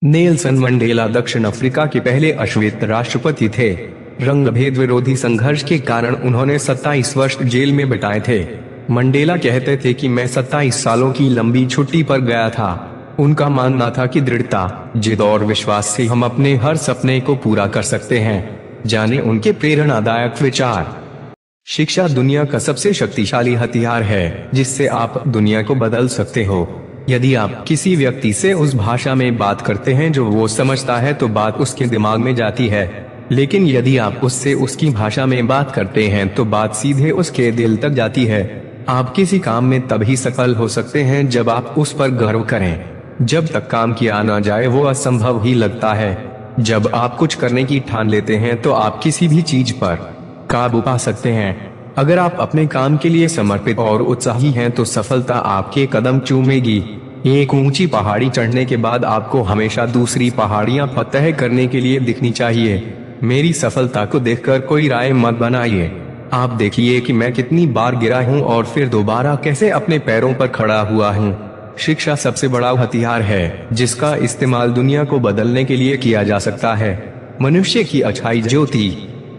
Nelson Mandela दक्षिण Africa के पहले अश्वेत राष्ट्रपति थे। रंगभेद विरोधी संघर्ष के कारण उन्होंने 27 वर्ष जेल में बिताए थे। मंडेला कहते थे कि मैं 27 सालों की लंबी छुट्टी पर गया था। उनका मानना था कि दृढ़ता, जिद और विश्वास से हम अपने हर सपने को पूरा कर सकते हैं। जाने उनके प्रेरणादायक विचार। शिक्षा दुनिया का सबसे शक्तिशाली हथियार है जिससे आप दुनिया को बदल सकते हो। यदि आप किसी व्यक्ति से उस भाषा में बात करते हैं जो वो समझता है तो बात उसके दिमाग में जाती है, लेकिन यदि आप उससे उसकी भाषा में बात करते हैं तो बात सीधे उसके दिल तक जाती है। आप किसी काम में तभी सफल हो सकते हैं जब आप उस पर गर्व करें। जब तक काम किया ना जाए वो असंभव ही लगता है। जब आप कुछ करने की ठान लेते हैं तो आप किसी भी चीज पर काबू पा सकते हैं। अगर आप अपने काम के लिए समर्पित और उत्साही हैं तो सफलता आपके कदम चूमेगी। एक ऊंची पहाड़ी चढ़ने के बाद आपको हमेशा दूसरी पहाड़ियां फतह करने के लिए दिखनी चाहिए। मेरी सफलता को देखकर कोई राय मत बनाइए। आप देखिए कि मैं कितनी बार गिरा हूं और फिर दोबारा कैसे अपने पैरों पर खड़ा हुआ हूं। शिक्षा सबसे बड़ा हथियार है जिसका इस्तेमाल दुनिया को बदलने के लिए किया जा सकता है। मनुष्य की अच्छाई ज्योति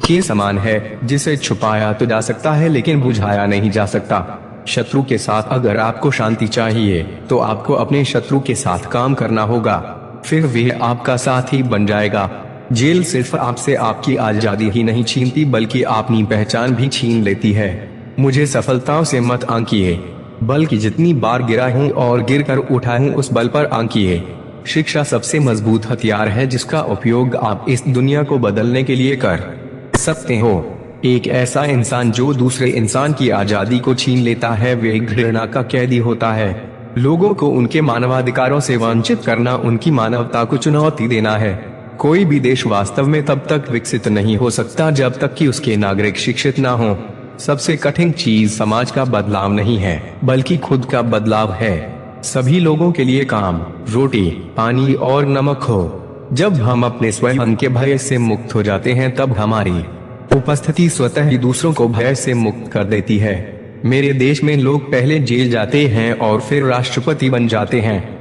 के समान है जिसे छुपाया तो जा सकता है लेकिन बुझाया नहीं जा सकता। शत्रु के साथ अगर आपको शांति चाहिए तो आपको अपने शत्रु के साथ काम करना होगा, फिर वह आपका साथी बन जाएगा। जेल सिर्फ आपसे आपकी आजादी ही नहीं छीनती बल्कि अपनी पहचान भी छीन लेती है। मुझे सफलताओं से मत आंकिए, बल्कि जितनी बार गिरा हूँ और गिर कर उठा हूँ उस बल पर आंकिए। शिक्षा सबसे मजबूत हथियार है जिसका उपयोग आप इस दुनिया को बदलने के लिए कर सकते हो। एक ऐसा इंसान जो दूसरे इंसान की आजादी को छीन लेता है वह घृणा का कैदी होता है। लोगों को उनके मानवाधिकारों से वंचित करना उनकी मानवता को चुनौती देना है। कोई भी देश वास्तव में तब तक विकसित नहीं हो सकता जब तक कि उसके नागरिक शिक्षित ना हो। सबसे कठिन चीज समाज का बदलाव नहीं है बल्कि खुद का बदलाव है। सभी लोगों के लिए काम, रोटी, पानी और नमक हो। जब हम अपने स्वयं के भय से मुक्त हो जाते हैं तब हमारी उपस्थिति स्वतः ही दूसरों को भय से मुक्त कर देती है। मेरे देश में लोग पहले जेल जाते हैं और फिर राष्ट्रपति बन जाते हैं।